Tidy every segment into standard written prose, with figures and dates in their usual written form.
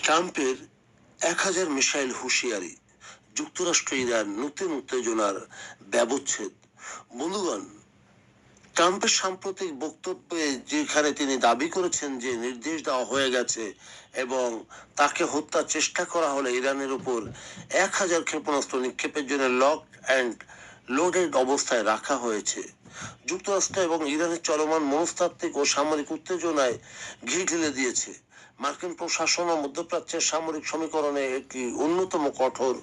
ট্রাম্পের 1000 মিসাইল হুঁশিয়ারি, যুক্তরাষ্ট্র ইরান নতুন উত্তেজনার ব্যবচ্ছেদ। বন্ধুগণ, ট্রাম্পের সাম্প্রতিক বক্তব্যে যেখানে তিনি দাবি করেছেন যে নির্দেশ দেওয়া হয়ে গেছে এবং তাকে হত্যার চেষ্টা করা হলে ইরানের উপর 1000 ক্ষেপণাস্ত্র নিক্ষেপের জন্য লক অ্যান্ড লোডেড অবস্থায় রাখা হয়েছে। যুক্তরাষ্ট্র এবং ইরানের চলমান মনস্তাত্ত্বিক ও সামরিক উত্তেজনায় ঘি ঢেলে দিয়েছে। মার্কিন প্রশাসন ও মধ্যপ্রাচ্যের সামরিক সমীকরণে একটি অন্যতম কঠোর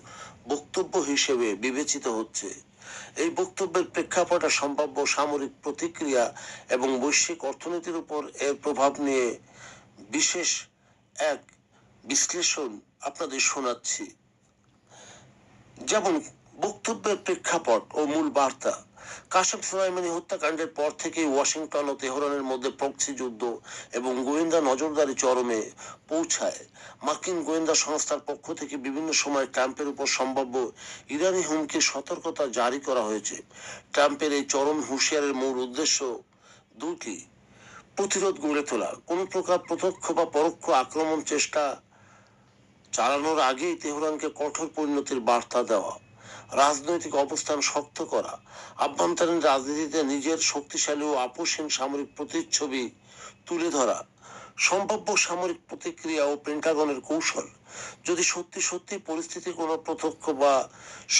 বক্তব্য হিসেবে বিবেচিত হচ্ছে। এই বক্তব্যের প্রেক্ষাপটে সম্ভাব্য সামরিক প্রতিক্রিয়া এবং বৈশ্বিক অর্থনীতির উপর এর প্রভাব নিয়ে বিশেষ এক বিশ্লেষণ আপনাদের শোনাচ্ছি। যেমন বক্তব্যের প্রেক্ষাপট ও মূল বার্তা। কাসেম সোলাইমানি হত্যাকাণ্ডের পর থেকেই ওয়াশিংটন ও তেহরানের মধ্যে প্রক্সি যুদ্ধ এবং গোয়েন্দা নজরদারি চরমে পৌঁছায়। মার্কিন গোয়েন্দা সংস্থার পক্ষ থেকে বিভিন্ন সময় ট্রাম্পের উপর সম্ভাব্য ইরানি হুমকির সতর্কতা জারি করা হয়েছে। ট্রাম্পের এই চরম হুঁশিয়ারের মূল উদ্দেশ্য দুটি: প্রতিরোধ গড়ে তোলা, কোনো প্রকার প্রত্যক্ষ বা পরোক্ষ আক্রমণ চেষ্টা চালানোর আগেই তেহরানকে কঠোর পরিণতির বার্তা দেওয়া, রাজনৈতিক অবস্থান শক্ত করা, আভ্যন্তরীণ রাজনীতিতে নিজের শক্তিশালী ও আপোষহীন সামরিক প্রতিচ্ছবি তুলে ধরা, সম্ভাব্য সামরিক প্রতিক্রিয়া ও পেন্টাগনের কৌশল। যদি সত্যি সত্যি পরিস্থিতি কোনো প্রত্যক্ষ বা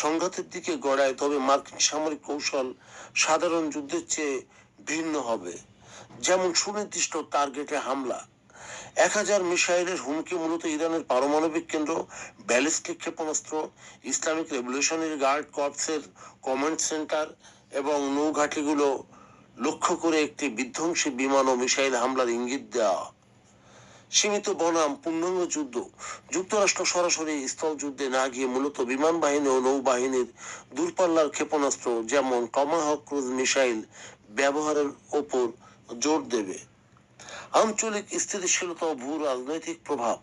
সংঘাতের দিকে গড়ায়, তবে মার্কিন সামরিক কৌশল সাধারণ যুদ্ধের চেয়ে ভিন্ন হবে। যেমন সুনির্দিষ্ট টার্গেটে হামলা। 1000 মিসাইলের হুমকি মূলত ইরানের পারমাণবিক কেন্দ্র, ব্যালিস্টিক ক্ষেপণাস্ত্র, ইসলামিক রেভলিউশনারি গার্ড কর্পসের কমান্ড সেন্টার এবং নৌঘাটিগুলো লক্ষ্য করে একটি বিধ্বংসী বিমান ও মিসাইল হামলার ইঙ্গিত দেওয়া। সীমিত বনাম পূর্ণাঙ্গ যুদ্ধ। যুক্তরাষ্ট্র সরাসরি স্থল যুদ্ধে না গিয়ে মূলত বিমান বাহিনী ও নৌবাহিনীর দূরপাল্লার ক্ষেপণাস্ত্র যেমন টমাহক ক্রুজ মিসাইল ব্যবহারের ওপর জোর দেবে। আঞ্চলিক স্থিতিশীলতা ও ভূ রাজনৈতিক প্রভাব।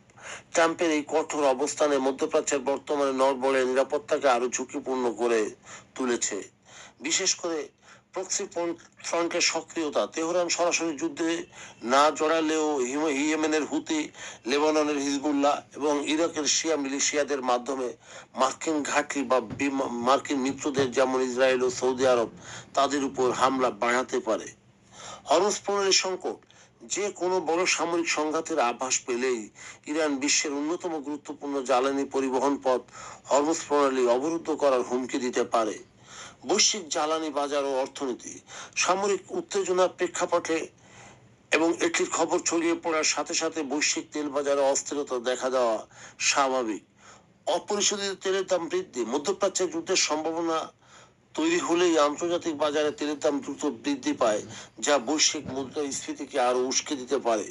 ট্রাম্পের এই কঠোর অবস্থানে মধ্যপ্রাচ্যের বর্তমানে নড়বড়ে নিরাপত্তাকে আরো ঝুঁকিপূর্ণ করে তুলেছে। বিশেষ করে প্রক্সি ফ্রন্টের সক্রিয়তা। তেহরান সরাসরি যুদ্ধে না জড়ালেও ইয়েমেনের হুতি, লেবাননের হিজবুল্লাহ এবং ইরাকের শিয়া মিলিশিয়াদের মাধ্যমে মার্কিন ঘাঁটি বা মার্কিন মিত্রদের যেমন ইসরায়েল ও সৌদি আরব তাদের উপর হামলা বাড়াতে পারে। হরমুজ প্রণালী সংকট। যে কোনো বড় সামরিক সংঘাতের আভাস পেলেই ইরান বিশ্বের অন্যতম গুরুত্বপূর্ণ জ্বালানি পরিবহন পথ হরমুজ প্রণালী অবরুদ্ধ করার হুমকি দিতে পারে। বৈশ্বিক জ্বালানি বাজার ও অর্থনীতি। সামরিক উত্তেজনার প্রেক্ষাপটে এবং এটির খবর ছড়িয়ে পড়ার সাথে সাথে বৈশ্বিক তেল বাজারে অস্থিরতা দেখা দেওয়া স্বাভাবিক। অপরিশোধিত তেলের দাম বৃদ্ধি। মধ্যপ্রাচ্যের যুদ্ধের সম্ভাবনা তৈরি হলেই আন্তর্জাতিক বাজারে তেলের দাম দ্রুত বৃদ্ধি পায়, যা বৈশ্বিক মুদ্রাস্ফীতিকে আরো উস্কে দিতে পারে।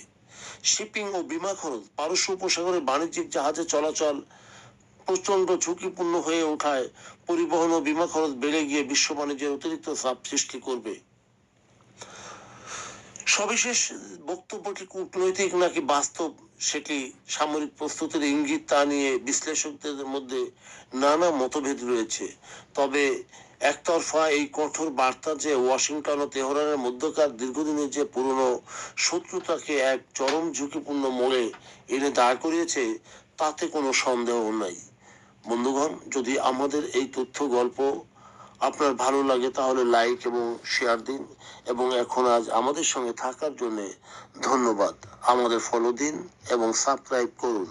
শিপিং ও বিমা খরচ। পারস্য উপসাগরে বাণিজ্যিক জাহাজে চলাচল প্রচন্ড ঝুঁকিপূর্ণ হয়ে ওঠায় পরিবহন ও বিমা খরচ বেড়ে গিয়ে বিশ্ব বাণিজ্যের অতিরিক্ত চাপ সৃষ্টি করবে। সবিশেষ বক্তব্যটি কূটনৈতিক নাকি বাস্তব, সেটি সামরিক প্রস্তুতির ইঙ্গিত, তা নিয়ে বিশ্লেষকদের মধ্যে নানা মতভেদ রয়েছে। তবে একতরফা এই কঠোর বার্তা যে ওয়াশিংটন ও তেহরানের মধ্যকার দীর্ঘদিনের যে পুরনো শত্রুতাকে এক চরম ঝুঁকিপূর্ণ মোড়ে এনে দাঁড় করিয়েছে, তাতে কোনো সন্দেহ নাই। বন্ধুগণ, যদি আমাদের এই তথ্য গল্প আপনার ভালো লাগে তাহলে লাইক এবং শেয়ার দিন, এবং এখন আজ আমাদের সঙ্গে থাকার জন্য ধন্যবাদ। আমাদের ফলো দিন এবং সাবস্ক্রাইব করুন।